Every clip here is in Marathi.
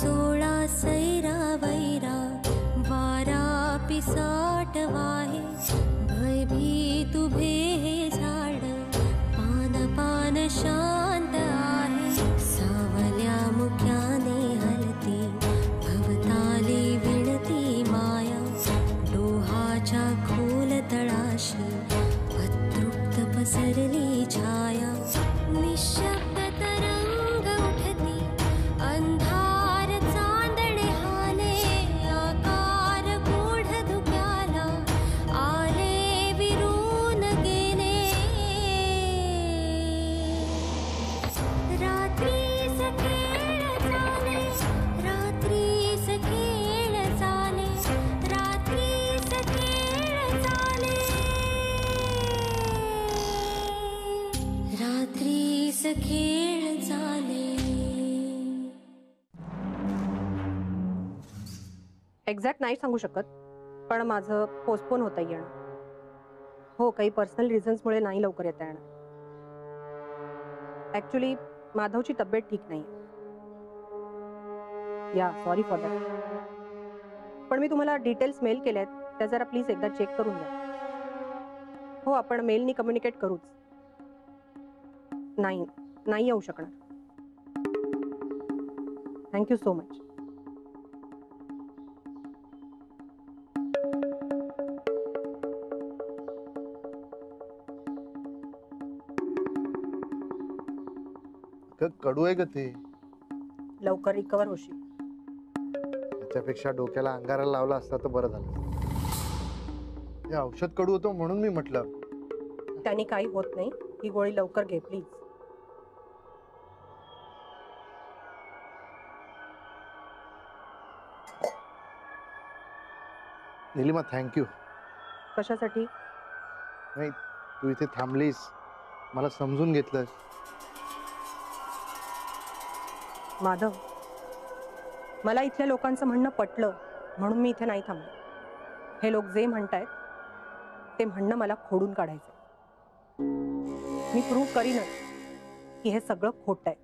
चोळा सैरा वैरा वारा पिसाट वाहे भयभीत उभे हे झाड पान पान शांत आहे सावल्या मुख्याने हलती भवताली विणती माया डोहाच्या खोल तळाशी अतृप्त पसरली छाया निशब्द तरंग उठती अंधार चांदणे हाले आकार गूढ धुक्याला आले विरून गेले रात्रीस खेळ चाले रात्रीस खेळ चाले रात्रीस खेळ चाले रात्रीस खेळ चाले. एक्झॅक्ट नाही सांगू शकत पण माझं पोस्टपोन होता येणं. हो काही पर्सनल रिझन्समुळे नाही लवकर येता येणार. ऍक्च्युली माधवची तब्येत ठीक नाही. या सॉरी फॉर दॅट. पण मी तुम्हाला डिटेल्स मेल केले आहेत त्या जरा प्लीज एकदा चेक करून द्या. हो आपण मेलनी कम्युनिकेट करूच. नाही येऊ शकणार. Thank you so much. कडू आहे का ते? लवकर रिकवर होशील. त्याच्यापेक्षा डोक्याला अंगारा लावला असता तर बरं झालं. हे औषध कडू होतं म्हणून मी म्हटलं. त्यांनी काही होत नाही. ही गोळी लवकर घे प्लीज. नीलिमा थँक्यू. कशासाठी? नाही तू इथे थांबलीस मला समजून घेतलं. माधव मला इथल्या लोकांचं म्हणणं पटलं म्हणून मी इथे नाही थांबले. हे लोक जे म्हणतायत ते म्हणणं मला खोडून काढायचं. मी प्रूव्ह करीनच की हे सगळं खोटं आहे.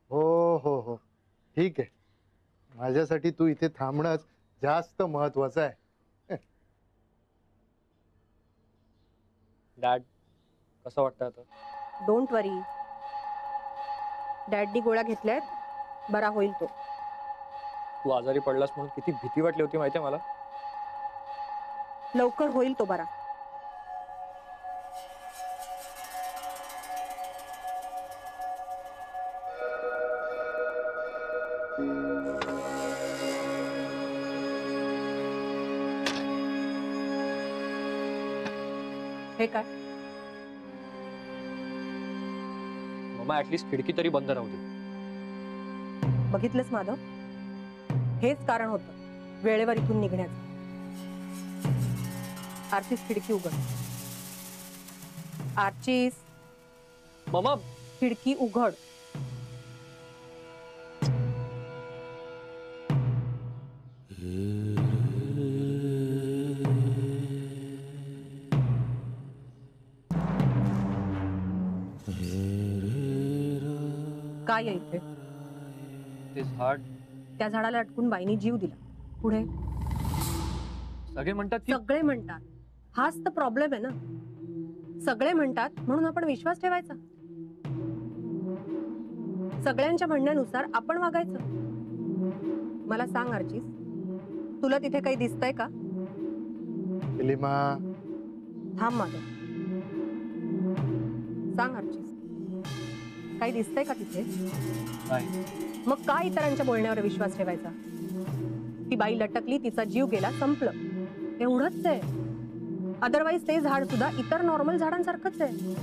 हो हो हो ठीक आहे. माझ्यासाठी तू इथे थांबणंच जास्त महत्वाचं आहे. डॅड कसं वाटतं आता? डोंट वरी. डॅडनी गोळ्या घेतल्यात. बरा होईल तो. तू आजारी पडलास म्हणून किती भीती वाटली होती माहितीये मला. लवकर होईल तो बरा. हे काय? मम्मा ऍटलीस्ट खिडकी तरी बंद राहू दे. बघितलंस माधव हेच कारण होतं वेळेवर इथून निघण्याचं. आर्चीस खिडकी उघड. आर्चीस मम्मा खिडकी उघड. काय आहे इथे? ते झाड. त्या झाडाला अटकून बाईनी जीव दिला. पुढे सगळे म्हणतात की सगळे म्हणतात. हाच तर प्रॉब्लेम आहे ना. सगळे म्हणतात म्हणून आपण विश्वास ठेवायचा. सगळ्यांच्या म्हणण्यानुसार आपण वागायचं. मला सांग आर्चीस तुला तिथे काही दिसतंय का? नीलिमा थांब माधव. सांग आर्चीस काही दिसतंय का तिथे? नाही. मग काय इतरांच्या बोलण्यावर विश्वास ठेवायचा? ती बाई लटकली तिचा जीव गेला संपलं एवढंच आहे. अदरवाईज ते झाड सुद्धा इतर नॉर्मल झाडांसारखंच आहे.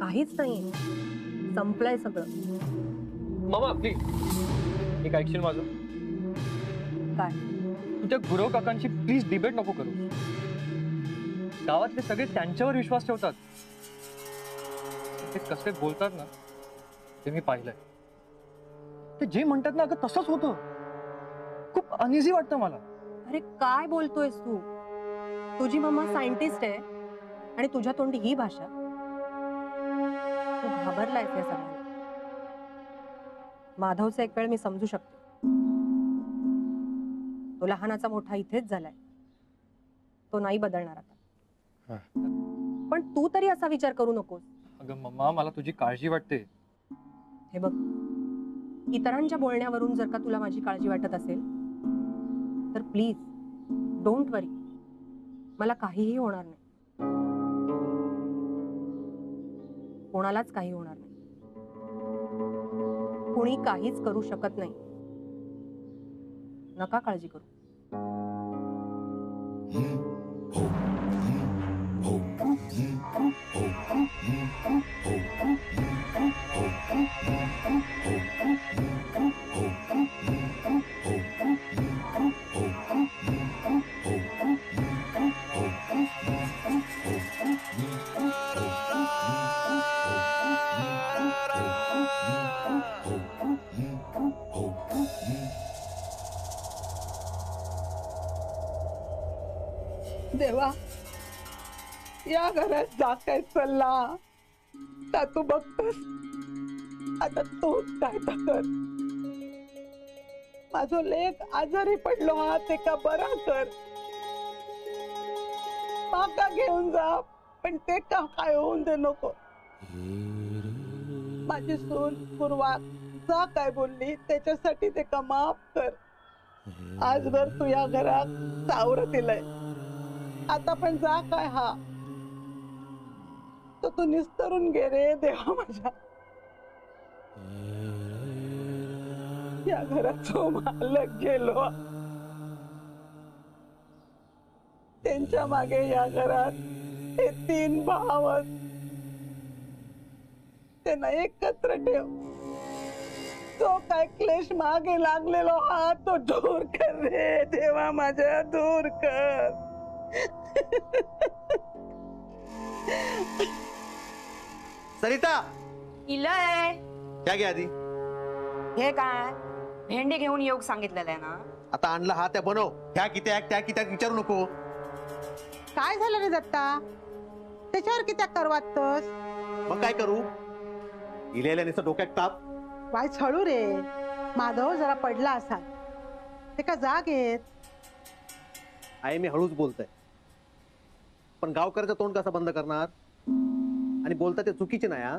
काहीच नाही. संपलंय सगळं. मामा प्लीज एक ऐकशील माझं? काय? तू त्या गुरव काकांची प्लीज डिबेट नको करू. गावातले सगळे त्यांच्यावर विश्वास ठेवतात. ते कसे बोलतात ना ते मी पाहिलंय. ते जे म्हणतात ना अगं तसंच होतं. खूप अनइझी वाटतं मला. अरे काय बोलतोयस तू? तुझी मम्मा सायंटिस्ट आहे आणि तुझ्या तोंडी ही भाषा. तू घाबरलायस या सगळ्याला. माधवचा एक वेळ मी समजू शकते. तो लहानाचा मोठा इथेच झालाय. तो नाही बदलणार आता. पण तू तरी असा विचार करू नकोस. अगं मम्मा, मला तुझी काळजी वाटते. हे बघ, इतरांच्या बोलण्यावरून जर का तुला माझी काळजी वाटत असेल तर प्लीज डोंट वरी. मला काहीही होणार नाही. कोणालाच काही होणार नाही. कुणी काहीच करू शकत नाही. नका काळजी करू. देवा, या घरात जाताय चल्ला का तू बघतोस. आता तूच काय कर. माझो लेक आजारी पडलो हा ते का बरा कर. माका घेऊन जा, पण ते का काय होऊन दे नको. माझी सून पूर्वा जा काय बोलली त्याच्यासाठी ते का माफ कर. आजवर तू या घरात सावर दिलंय. आता पण जा काय हा तो तू निस्तरून गे रे देवा माझ्या. या घरात जो मालक गेलो त्यांच्या मागे या घरात हे 3 भाव त्यांना एकत्र ठेव. तो काय क्लेश मागे लागलेलो हा तो दूर कर रे देवा माझ्या, दूर कर. सरिता, इलय क्या घ्या आधी. हे काय भेंडी घेऊन येऊ सांगितलेलं आहे ना. आता आणला हा त्या बनव. ह्या कित्या त्या कित्या विचारू नको. काय झालं रे दत्ता, त्याच्यावर कित्या करवातस. मग काय करू. इलेल्या नुसतं डोक्यात ताप. वाय छळू रे. माधव जरा पडला असा ते का जाग येत. आहे मी हळूच बोलतोय, पण गावकऱ्याचं तोंड कसं बंद करणार. आणि बोलता ते चुकीचे नाही. हा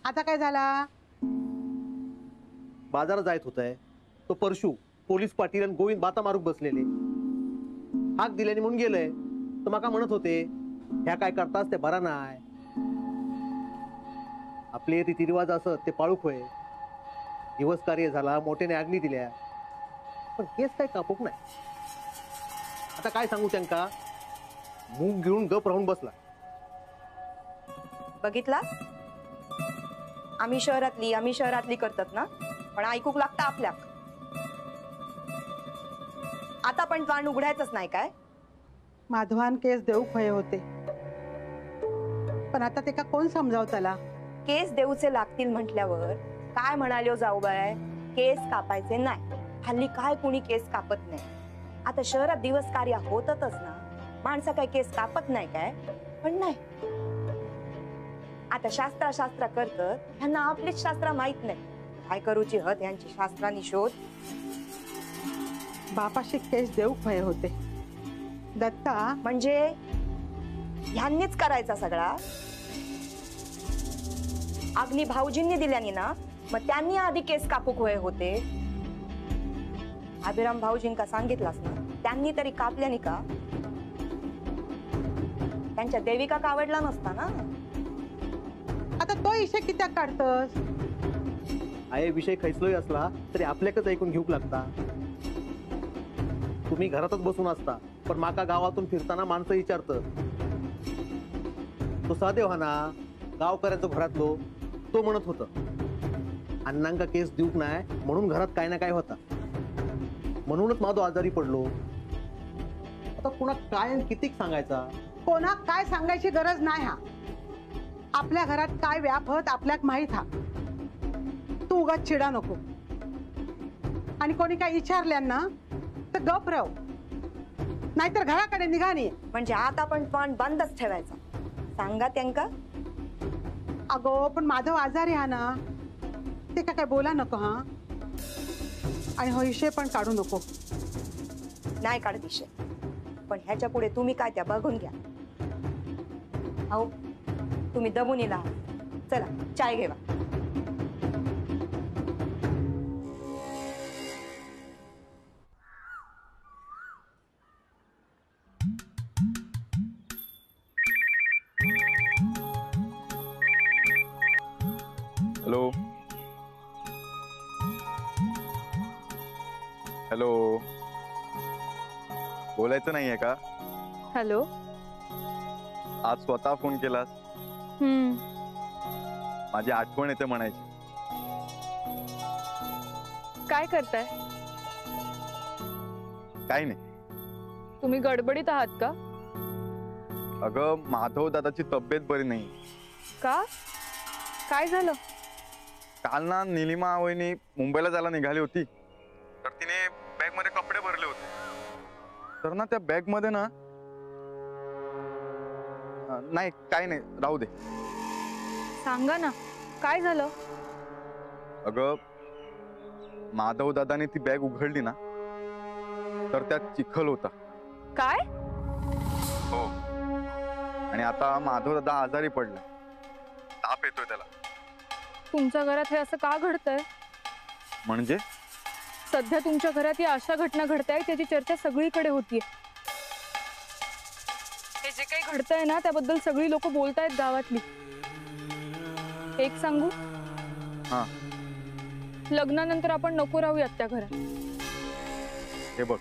आता काय झाला. बाजारात जायत होतंय तो परशू पोलीस पाटील आणि गोविंद बाता मारूक बसलेले. हाक दिल्याने म्हणून गेलंय. तर माका म्हणत होते ह्या काय करतास ते बरा नाही. आपले रीतिरिवाज असत ते पाळूक होय. दिवस कार्य झाला, मोठ्याने आग्नी दिल्या, पण हेच काय कापूक नाही. आता काय सांगू त्यांका. मूग घेऊन गप राहून बसला. बघितला, आम्ही शहरातली करतात ना, पण ऐकूक लागतं आपल्याक. आता पण कान उघडायचंच नाही काय. माधवान केस देऊ खये होते, पण आता ते का कोण समजाव त्याला. केस देऊचे लागतील म्हटल्यावर काय म्हणालो जाऊ बाय, केस कापायचे नाही. हल्ली काय कुणी केस कापत नाही. आता शहरात दिवस कार्य होतच ना, माणसं काय केस कापत नाही काय. पण नाही, आता शास्त्र करतात. ह्यांना आपलीच शास्त्र माहित नाही. काय करूची हत यांची शास्त्रांनी शोध. बापाशी केस देऊ खये होते. दत्ता म्हणजे ह्यांनीच करायचा सगळा. अग्नी भाऊजींनी दिल्यानी ना, मग त्यांनी आधी केस कापूक होय होते. अभिराम भाऊजींका सांगितलास ना, त्यांनी तरी कापल्यानी का. त्यांच्या देविका का आवडला नसता ना. आता तो इशे कित्याक काढतस. आहे विषय खैसलोय असला तरी आपल्याकच ऐकून घेऊक लागता. तुम्ही घरातच बसून असता, पण माका गावातून फिरताना माणसं विचारतं. तो साधेव हा ना, गावकऱ्याचं घरातलो. तो म्हणत होता अण्णांका केस देऊक नाही म्हणून घरात काय ना काय होता. म्हणूनच माधव आजारी पडलो. आता कुणा काय आणि कितीक सांगायचा. कोणाक काय सांगायची गरज नाही. हा आपल्या घरात काय व्याप होत आपल्याक माहित. हा तू उगाच चिडा नको. आणि कोणी काय विचारल्यांना तर गप राव, नाहीतर घराकडे निघाणी. म्हणजे आता पण तोंड बंदच ठेवायचा. सांगा त्यांका. अगो पण माधव आजारी हा ना, ते काय बोला नको हा. आणि हो विषय पण काढू नको. नाही काढत विषय, पण ह्याच्या पुढे तुम्ही काय त्या बघून घ्या. अहो तुम्ही दमून येला, चला चाय घेवा. हॅलो हॅलो, बोलायचं नाहीये का? हॅलो. आज स्वतः फोन केलास? माझी आठवण येते म्हणायची. काय करताय? काही नाही. तुम्ही गडबडीत आहात का? अगं माधव दादाची तब्येत बरी नाही. का? काय झालं? काल ना निलिमा वहिनी मुंबईला जायला निघाली होती, तर तिने बॅग मध्ये कपडे भरले होते. तर ना त्या बॅग मध्ये ना, नाही काय नाही, राहू दे. सांगा ना, काय झालं? अगं माधव दादाने ती बॅग उघडली ना, तर त्यात चिखल होता. काय? हो. आणि आता माधव दादा आजारी पडला, ताप येतोय त्याला. तुमच्या घरात हे असं का घडतंय? म्हणजे सध्या तुमच्या घरात या अशा घटना घडताय त्याची चर्चा सगळीकडे होतीये. हे जे काही घडतंय ना त्याबद्दल सगळी लोक बोलतायत गावातली. एक सांगू? हा. लग्नानंतर आपण नको राहूयात त्या घरात. हे बघ,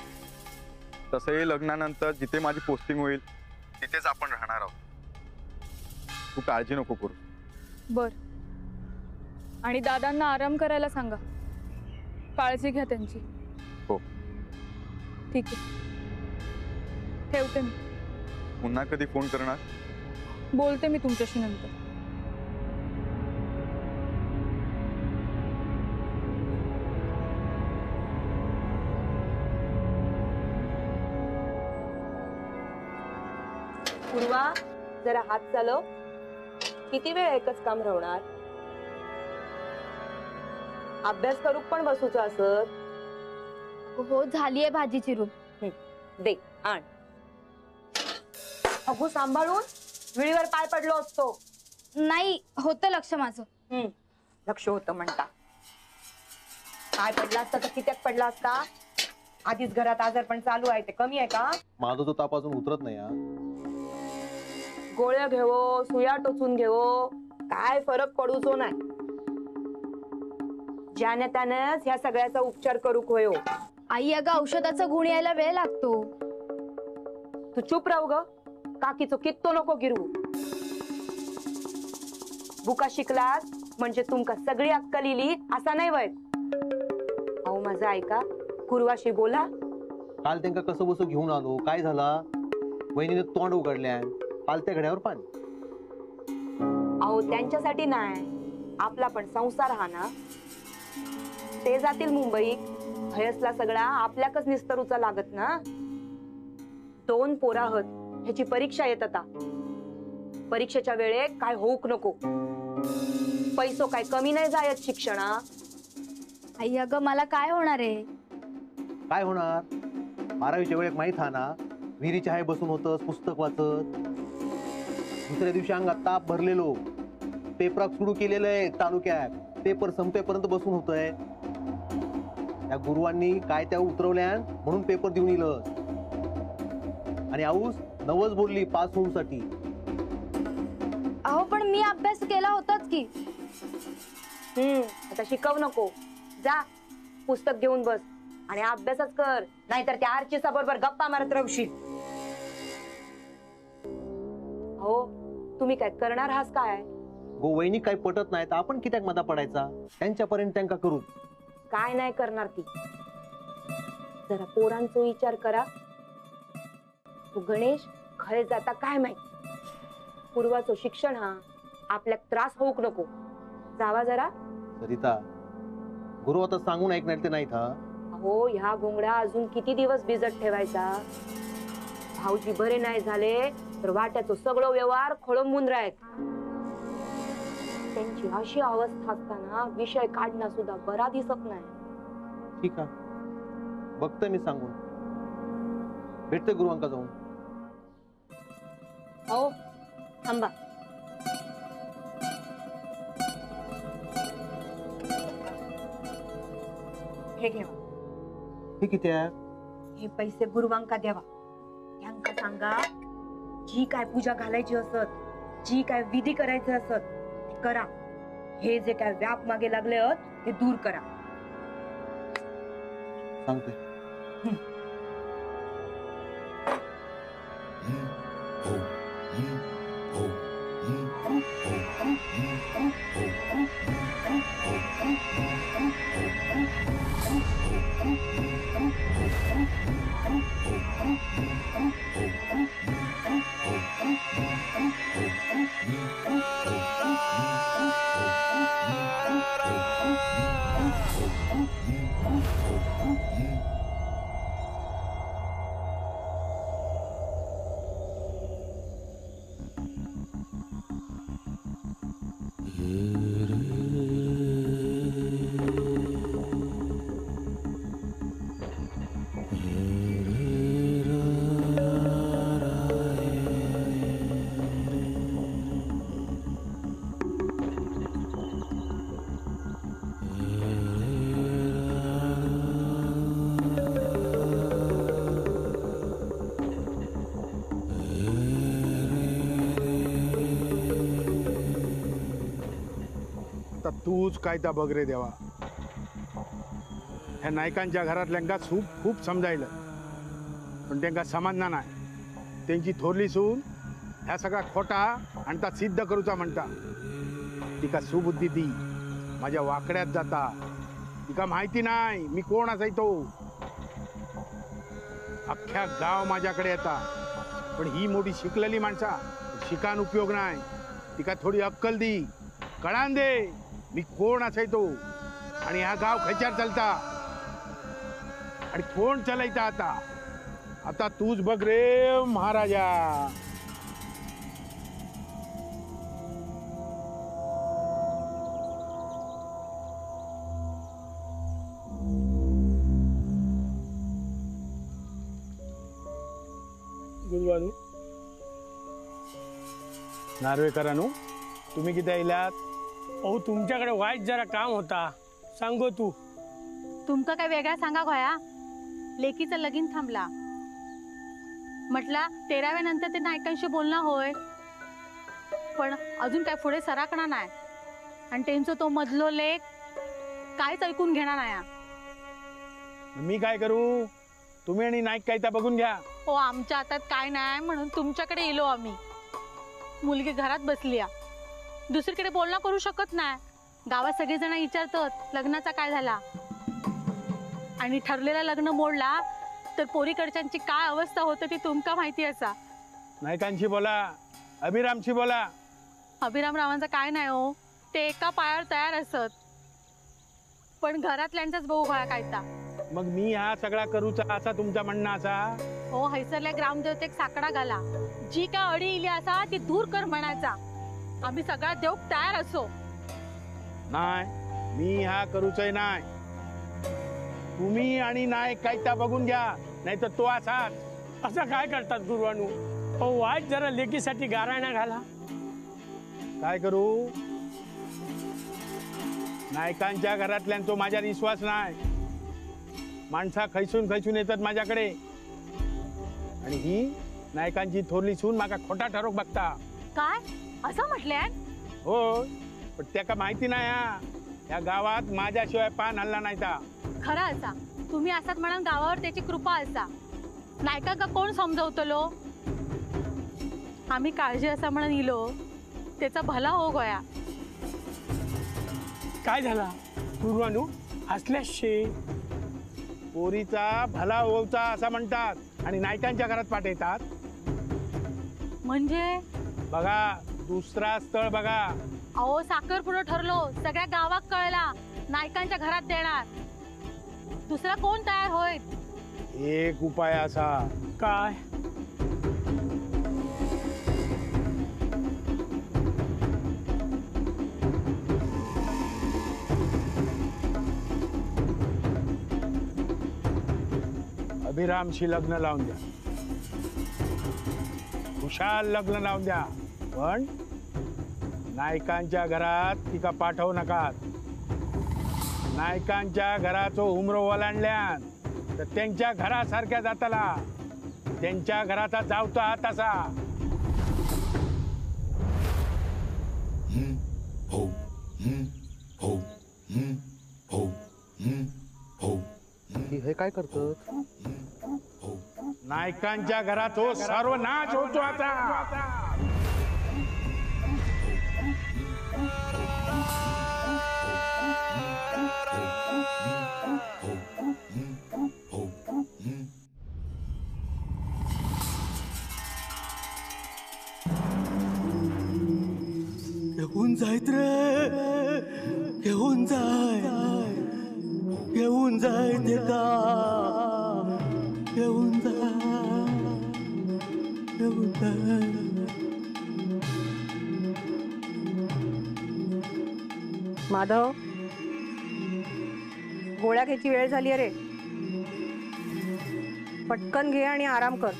तसंही लग्नानंतर जिथे माझी पोस्टिंग होईल तिथेच आपण राहणार आहोत. तू काळजी नको करू. बर. आणि दादांना आराम करायला सांगा. काळजी घ्या त्यांची. हो. ठीक आहे, ठेवते मी. पुन्हा कधी फोन करणार? बोलते मी तुमच्याशी नंतर. पूर्वा, जरा हात चालव. किती वेळ एकच काम राहणार? अभ्यास करू पण बसूच असत. हो, झालीये भाजी चिरून. दे आण. अगो सांभाळून, विळीवर पाय पडलो असतो. नाही, होतं लक्ष माझं. लक्ष होतं म्हणता. पाय पडला असता तर कित्याक पडला असता? आधीच घरात आजारपण चालू आहे, ते कमी आहे का? माझा तो ताप अजून उतरत नाही हा. गोळ्या घेवो, सुया टोचून घेवो, काय फरक पडूचो नाही. ज्याने त्यानंच ह्या सगळ्याचा उपचार करूक होयो. आई, अगं औषधाचा गुण यायला वेळ लागतो. तू चुप राहू ग. काकीचो कित्तो नको गिरवू. बुका शिकलास म्हणजे तुमका सगळी अक्कल इली असा नाही वय. अहो माझं ऐका, कुरवाशी बोला. काल त्यांना कसं बसं घेऊन आलो, काय झाला? वहिनीने तोंड उघडल्या, पालत्या घड्यावर पाणी. अहो त्यांच्यासाठी नाही, आपला पण संसार हा ना. ते जातील मुंबईत, भयसला सगळा आपल्याकच निस्तरूचा लागत ना. 2 पोरा आहोत, ह्याची परीक्षा येत आता. परीक्षेच्या वेळे काय होऊक नको. पैसो काय कमी नाही जायत शिक्षणा. आई, अगं मला काय होणार आहे? काय होणार? 12वीच्या वेळेत माहित हा ना, विहिरीच्या हाय बसून होतस पुस्तक वाचत. दुसऱ्या दिवशी अंगात ताप भरलेलो, पेपरात सुरू केलेलं आहे तालुक्यात, पेपर संपेपर्यंत बसून होतंय. त्या गुरुवांनी काय त्या उतरवल्या म्हणून पेपर देऊन इलं. आणि आऊस नवस बोलली पास होऊसाठी. अहो पण मी अभ्यास केला होताच की. आता शिकव नको. जा पुस्तक घेऊन बस आणि अभ्यासच कर, नाहीतर त्या आरचीचा बरोबर गप्पा मारत राहशील. हो, तुम्ही काय करणार आहात काय? गो वहिनी काय पटत नाही तर आपण कित्याक मधा पडायचा? त्यांच्यापर्यंत त्यांका करू. काय नाही करणार ती. जरा पोरांचा विचार करा. तू गणेश खरे जाता काय माहिती. पूर्वाचं शिक्षण हा आपल्याक त्रास होऊक नको. जावा जरा. सरिता, गुरु आता सांगून ऐकणार ते नाहीत हा. हो, ह्या घोंगडा अजून किती दिवस भिजत ठेवायचा? भाऊजी बरे नाही झाले तर वाट्याचं सगळं व्यवहार खोळंबून राहत. त्यांची अशी अवस्था असताना विषय काढणं सुद्धा बरा दिसत नाही. ठीक आहे, बघतोय मी सांगून. भेटते गुरुवांका जाऊन. हो थांबा. हे घ्या. हे किती आहे? हे पैसे गुरुवांका द्यावा. त्यांका सांगा जी काय पूजा घालायची असत, जी काय विधी करायचे असत ते करा. हे जे काय व्याप मागे लागले ते दूर करा. सांगते. तूच काय त्या बघ रे देवा. ह्या नायकांच्या घरातल्यांका खूप समजायलं, पण त्यांना समजणार नाही. त्यांची थोरली सून ह्या सगळा खोटा आणि त्या सिद्ध करूचा म्हणता. तिका सुबुद्धी दी माझ्या वाकड्यात जाता. तिका माहिती नाही मी कोण असाय तो. अख्ख्या गाव माझ्याकडे येता, पण ही मोठी शिकलेली माणसा. शिकान उपयोग नाही. तिका थोडी अक्कल दी, कळान दे मी कोण असाय तो आणि हा गाव खैच्यार चलता आणि कोण चलायता. आता आता तूच बघ रे महाराजा. गुरुवानू नार्वेकरानू तुम्ही किती आयलात? अहो तुमच्याकडे वाईट जरा काम होता. सांगो तू. तुमका काय वेगळा सांगा गोया. लेकीचं लगीन थांबला म्हटला 13व्या नंतर ते नायकांशी बोलणं होय, पण अजून काय पुढे सराकणार नाही. आणि त्यांचा तो मधलो लेख काहीच ऐकून घेणार नाही. मी काय करू? तुम्ही आणि नाईक काय त्या बघून घ्या. हो आमच्या हातात काय नाही म्हणून तुमच्याकडे येलो आम्ही. मुलगी घरात बसली, दुसरीकडे बोलणं करू शकत नाही. गावात सगळेजण विचारतात लग्नाचा काय झाला, आणि ठरलेलं लग्न मोडला तर पोरीकडच्यांची काय अवस्था होते ती तुमका माहिती असा. नायकांशी बोला, अभिरामशी बोला. अभिराम रावांचं काय नाही हो, ते एका पायावर तयार असत, पण घरातल्यांचाच बघू घोळा कायता. मग मी हा सगळा करूचा असा तुमचा म्हणणं असा? हो हैसरल्या ग्रामदेवतेक साकडा घाला. जी काय अडी इली असा ती दूर कर म्हणायचा. आम्ही सगळा देव तयार असो. नाही मी हा करूचय नाही. तुम्ही आणि नायक काय त्या बघून घ्या, नाही तर तो असाच. असं काय करतात गुरुवानू? अहो वाईट जरा लेकीसाठी गाराणा घाला. काय करू? नायकांच्या घरातल्यांचा माझ्यावर विश्वास नाही. माणसा खैसून खैसून येतात माझ्याकडे, आणि ही नायकांची थोरली सून माका खोटा ठरोक बघता. काय असं म्हटलंय? हो, पण त्याका माहिती नाही या गावात माझ्याशिवाय पान हल्ला नाही ता. खरा असा तुम्ही असात म्हणून गावावर त्याची कृपा असा. नायका का कोण समजवतलो? आम्ही काळजी असा म्हणून इलो, त्याचा भला हो गया. काय झाला गुरुवानू? हसल्याशे. पोरीचा भला होवचा असं म्हणतात आणि नायकांच्या घरात पाठवतात. म्हणजे बघा दुसरा स्थळ बघा. अहो साखरपुडा ठरलो, सगळ्या गावात कळला, नायकांच्या घरात देणार. दुसरा कोण तयार होय? एक उपाय असा. काय? अभिरामशी लग्न लावून द्या, खुशाल लग्न लावून द्या, पण नायकांच्या घरात तिका पाठवू नका. नायकांच्या घराचो उमरो ओलांडल्यान तर त्यांच्या घरासारख्या जाताला, त्यांच्या घराचा जावतो हा तसा. हे काय करतात? नायकांच्या घरात हो सर्वनाश होतो आता. घेऊन जायत रे, घेऊन जाय, घेऊन जाय देता, घेऊन जाय, घेऊन जाय. माधव, गोळ्या घ्यायची वेळ झाली रे. पटकन घे आणि आराम कर.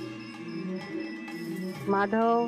माधव.